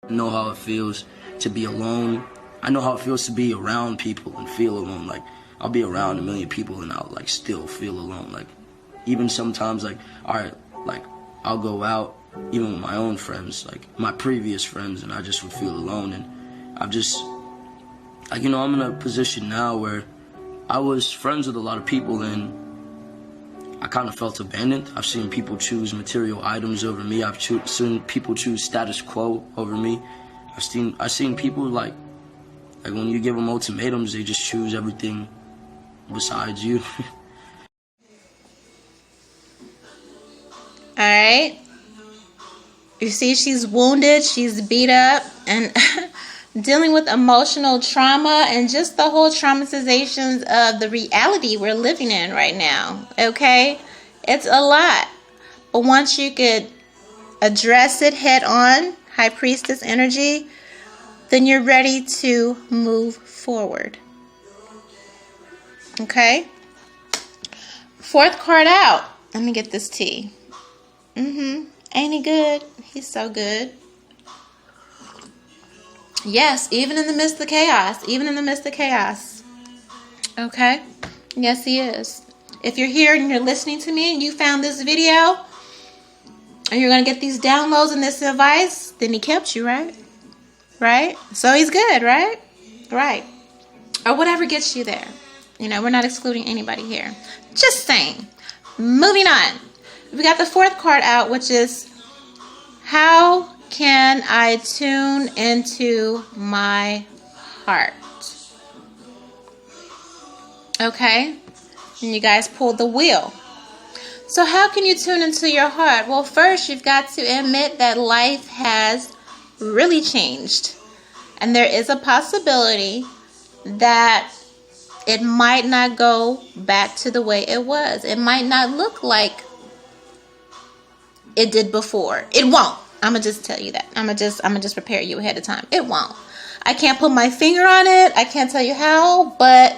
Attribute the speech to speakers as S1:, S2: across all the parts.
S1: I know how it feels to be alone. I know how it feels to be around people and feel alone. Like, I'll be around a million people and I'll like still feel alone. Like, even sometimes, like, I'll go out even with my own friends, like my previous friends, and I just would feel alone. And I'm just, like, you know, I'm in a position now where I was friends with a lot of people and I kind of felt abandoned. I've seen people choose material items over me. I've seen people choose status quo over me. I've seen people like when you give them ultimatums, they just choose everything besides you.
S2: All right. You see, she's wounded, she's beat up, and dealing with emotional trauma and just the whole traumatizations of the reality we're living in right now. Okay? It's a lot. But once you could address it head on, High Priestess energy, then you're ready to move forward. Okay? Fourth card out. Let me get this tea. Ain't he good? He's so good. Yes, even in the midst of chaos. Even in the midst of chaos. Okay? Yes, he is. If you're here and you're listening to me and you found this video and you're going to get these downloads and this advice, then he kept you, right? Right? So he's good, right? Right. Or whatever gets you there. You know, we're not excluding anybody here. Just saying. Moving on. We got the fourth card out, which is, how can I tune into my heart? Okay? And you guys pulled the wheel. So how can you tune into your heart? Well, first you've got to admit that life has really changed. And there is a possibility that it might not go back to the way it was. It might not look like it did before. It won't. I'm gonna just tell you that. I'm gonna just prepare you ahead of time. It won't. I can't put my finger on it. I can't tell you how, but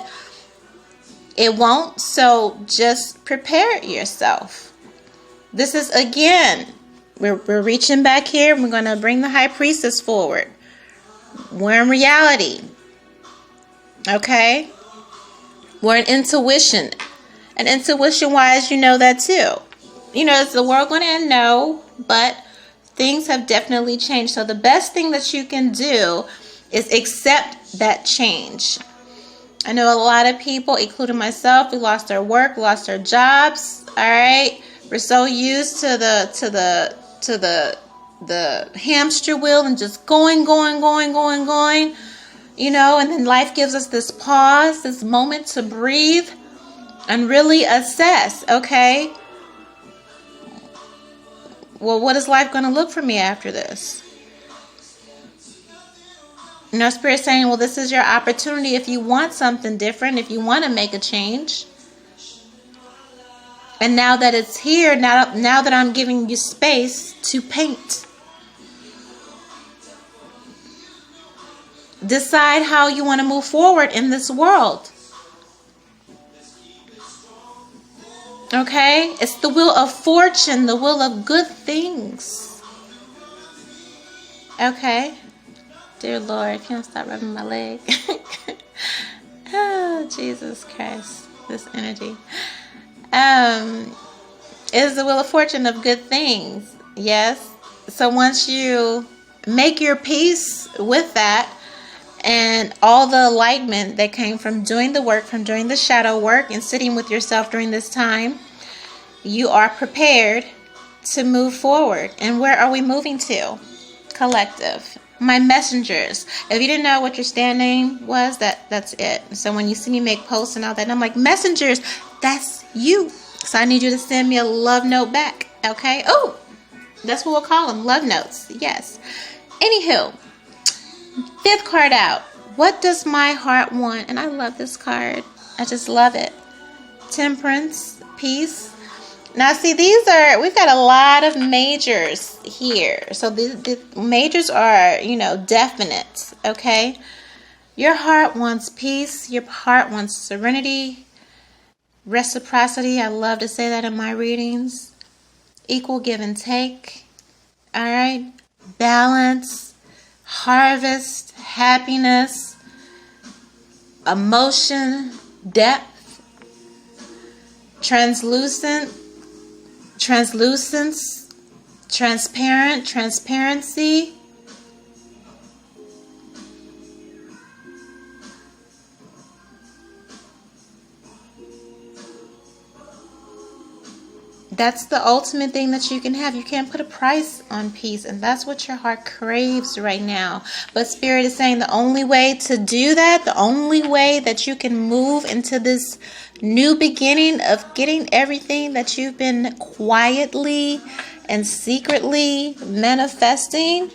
S2: it won't. So just prepare yourself. This is, again, we're reaching back here. We're gonna bring the High Priestess forward. We're in reality. Okay? We're in intuition. And intuition-wise, you know that too. You know, is the world going to end? No, but things have definitely changed. So the best thing that you can do is accept that change. I know a lot of people, including myself, we lost our work, lost our jobs. All right, we're so used to the hamster wheel and just going. You know, and then life gives us this pause, this moment to breathe and really assess. Okay. Well, what is life going to look for me after this? You know, Spirit's saying, well, this is your opportunity if you want something different, if you want to make a change. And now that it's here, now that I'm giving you space to paint. Decide how you want to move forward in this world. Okay? It's the wheel of fortune, the wheel of good things. Okay? Dear Lord, if you don't stop rubbing my leg. Oh, Jesus Christ. This energy. Is the wheel of fortune of good things. Yes? So once you make your peace with that, and all the enlightenment that came from doing the work, from doing the shadow work and sitting with yourself during this time, you are prepared to move forward. And where are we moving to? Collective. My messengers. If you didn't know what your stand name was, that's it. So when you see me make posts and all that, and I'm like, messengers, that's you. So I need you to send me a love note back. Okay? Oh, that's what we'll call them. Love notes. Yes. Anywho. Fifth card out. What does my heart want? And I love this card. I just love it. Temperance, peace. Now, see, we've got a lot of majors here. So the majors are, you know, definite. Okay? Your heart wants peace. Your heart wants serenity, reciprocity. I love to say that in my readings. Equal give and take. All right? Balance. harvest, happiness, emotion, depth, translucence, transparent, transparency. That's the ultimate thing that you can have. You can't put a price on peace, and that's what your heart craves right now. But Spirit is saying the only way to do that, the only way that you can move into this new beginning of getting everything that you've been quietly and secretly manifesting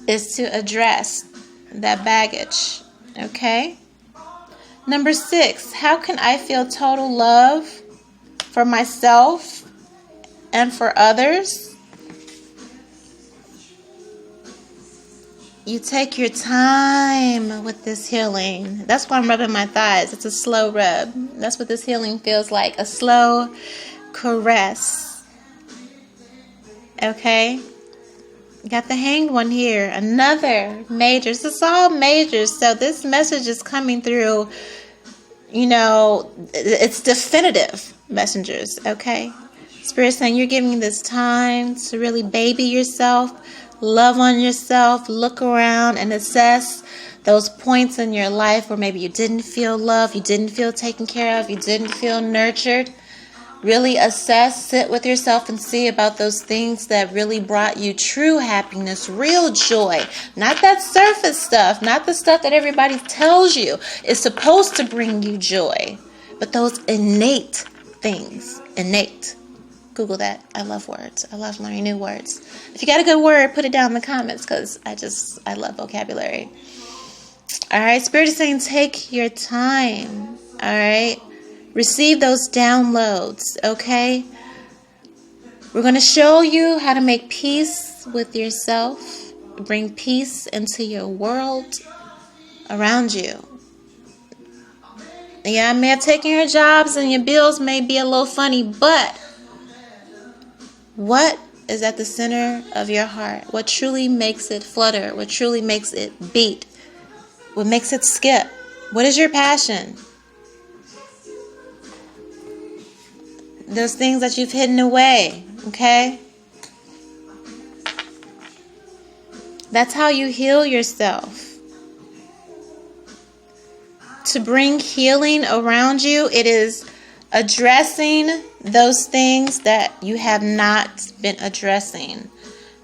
S2: is to address that baggage. Okay? Number 6, how can I feel total love for myself and for others? You take your time with this healing. That's why I'm rubbing my thighs. It's a slow rub. That's what this healing feels like, a slow caress. Okay? Got the Hanged One here. Another majors. This is all majors. So this message is coming through, it's definitive messengers. Okay? Spirit saying you're giving this time to really baby yourself, love on yourself, look around and assess those points in your life where maybe you didn't feel loved, you didn't feel taken care of, you didn't feel nurtured. Really assess, sit with yourself and see about those things that really brought you true happiness, real joy. Not that surface stuff, not the stuff that everybody tells you is supposed to bring you joy, but those innate things. Innate. Google that. I love words. I love learning new words. If you got a good word, put it down in the comments because I love vocabulary. All right. Spirit is saying take your time. All right. Receive those downloads, okay? We're going to show you how to make peace with yourself, bring peace into your world around you. Yeah, I may have taken your jobs and your bills may be a little funny, but what is at the center of your heart? What truly makes it flutter? What truly makes it beat? What makes it skip? What is your passion? Those things that you've hidden away, okay? That's how you heal yourself. To bring healing around you, it is addressing those things that you have not been addressing.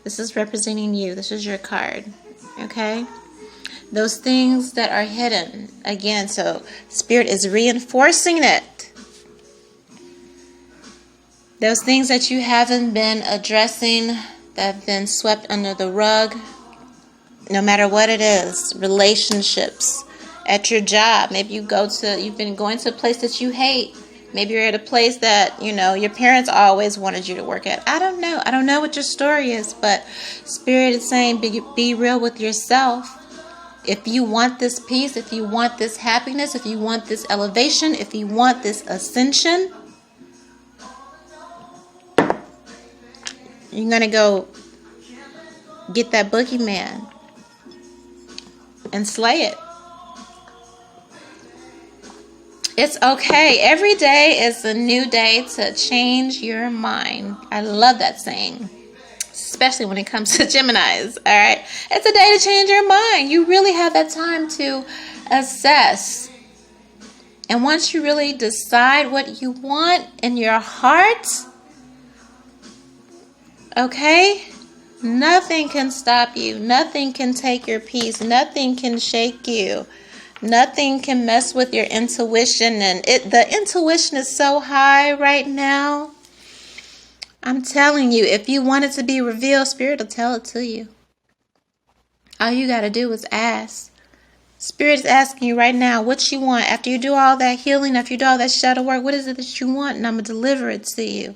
S2: This is representing you. This is your card, okay? Those things that are hidden. Again, so Spirit is reinforcing it. Those things that you haven't been addressing, that have been swept under the rug, no matter what it is, relationships, at your job. Maybe you've been going to a place that you hate. Maybe you're at a place that, your parents always wanted you to work at. I don't know. I don't know what your story is, but Spirit is saying be real with yourself. If you want this peace, if you want this happiness, if you want this elevation, if you want this ascension, you're going to go get that boogeyman and slay it. It's okay. Every day is a new day to change your mind. I love that saying, especially when it comes to Geminis. All right. It's a day to change your mind. You really have that time to assess. And once you really decide what you want in your heart, okay, nothing can stop you. Nothing can take your peace. Nothing can shake you. Nothing can mess with your intuition. And the intuition is so high right now. I'm telling you, if you want it to be revealed, Spirit will tell it to you. All you got to do is ask. Spirit is asking you right now what you want. After you do all that healing, after you do all that shadow work, what is it that you want? And I'm going to deliver it to you.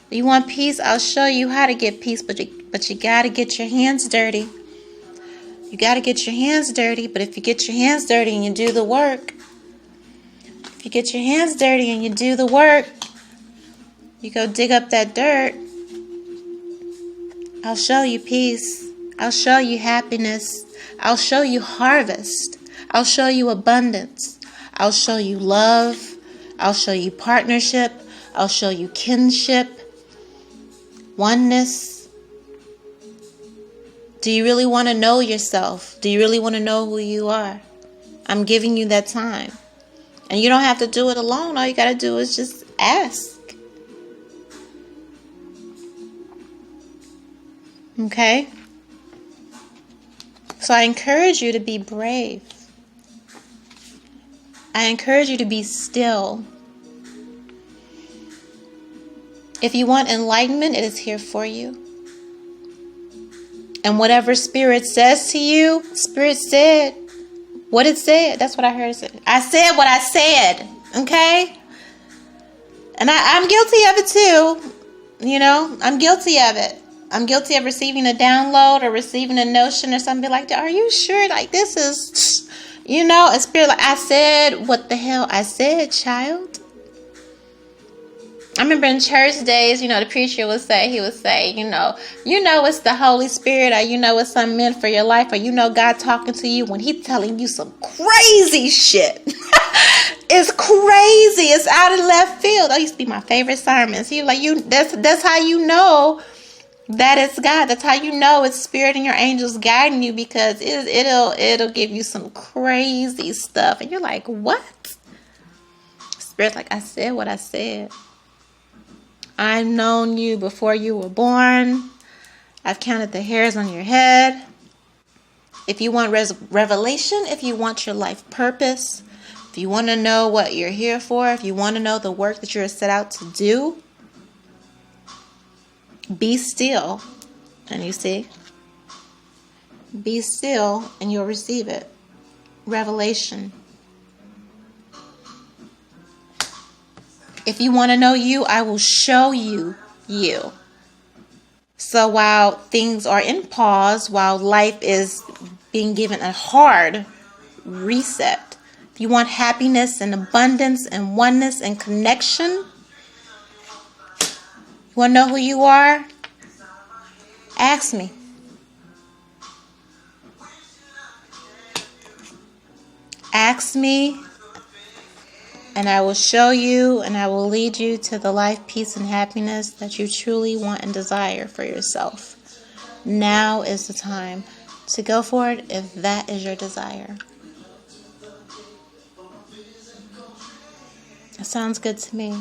S2: You want peace? I'll show you how to get peace, but you got to get your hands dirty. You got to get your hands dirty, but if you get your hands dirty and you do the work, you go dig up that dirt, I'll show you peace. I'll show you happiness. I'll show you harvest. I'll show you abundance. I'll show you love. I'll show you partnership. I'll show you kinship, oneness. Do you really want to know yourself? Do you really want to know who you are? I'm giving you that time. And you don't have to do it alone. All you got to do is just ask. Okay? So I encourage you to be brave. I encourage you to be still. If you want enlightenment, it is here for you. And whatever Spirit says to you, Spirit said what it said. That's what I heard it say. I said what I said. Okay? And I'm guilty of it too. You know, I'm guilty of it. I'm guilty of receiving a download or receiving a notion or something like that. Are you sure? Like, this is, you know, a Spirit, like, I said what the hell I said, child. I remember in church days, you know, the preacher would say, you know, it's the Holy Spirit, or you know it's something meant for your life, or you know God talking to you when He's telling you some crazy shit. It's crazy. It's out of left field. That used to be my favorite sermons. He was like, that's how you know that it's God. That's how you know it's Spirit and your angels guiding you, because it'll give you some crazy stuff, and you're like, what? Spirit's like, I said what I said. I've known you before you were born. I've counted the hairs on your head. If you want revelation, if you want your life purpose, if you want to know what you're here for, if you want to know the work that you're set out to do, be still. And you see, be still and you'll receive it. Revelation. If you want to know you, I will show you you. So while things are in pause, while life is being given a hard reset, if you want happiness and abundance and oneness and connection, you want to know who you are? Ask me. Ask me. And I will show you and I will lead you to the life, peace, and happiness that you truly want and desire for yourself. Now is the time to go for it if that is your desire. That sounds good to me.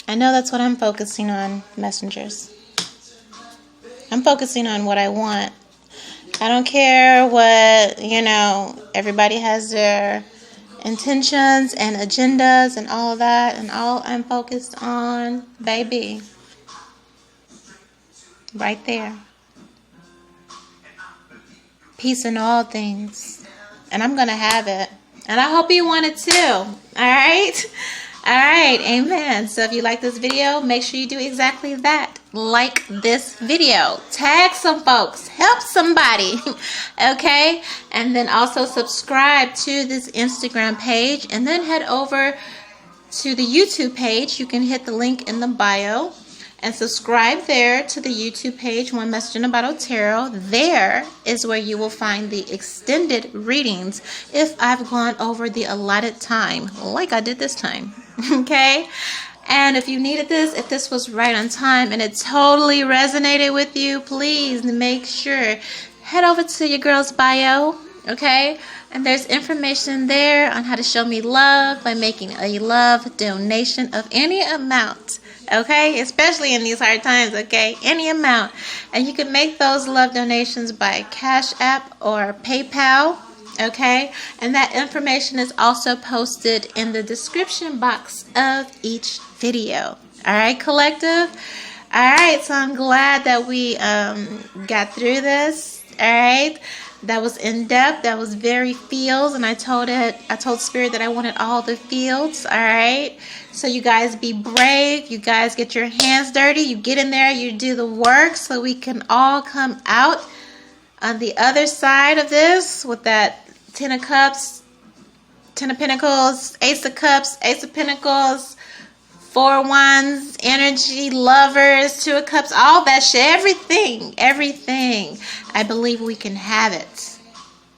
S2: I know that's what I'm focusing on, messengers. I'm focusing on what I want. I don't care what, you know, everybody has their intentions and agendas and all of that, and all I'm focused on, baby, right there, peace in all things, and I'm gonna have it, and I hope you want it too. All right, amen. So if you like this video, make sure you do exactly that. Like this video, tag some folks, help somebody, okay? And then also subscribe to this Instagram page, and then head over to the YouTube page. You can hit the link in the bio and subscribe there to the YouTube page, One Message About Tarot. There is where you will find the extended readings if I've gone over the allotted time, like I did this time, okay? And if you needed this, if this was right on time and it totally resonated with you, please make sure head over to your girl's bio, okay? And there's information there on how to show me love by making a love donation of any amount, okay? Especially in these hard times, okay? Any amount. And you can make those love donations by CashApp or PayPal, okay? And that information is also posted in the description box of each video. All right, collective? All right, so I'm glad that we got through this. All right, that was in depth. That was very feels, and I told Spirit that I wanted all the fields. All right, so you guys be brave. You guys get your hands dirty. You get in there. You do the work, so we can all come out on the other side of this with that 10 of Cups, 10 of Pentacles, Ace of Cups, Ace of Pentacles, Four Wands, energy, lovers, Two of Cups, all that shit, everything. I believe we can have it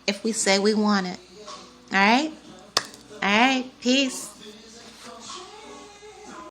S2: if we say we want it. All right? All right, peace.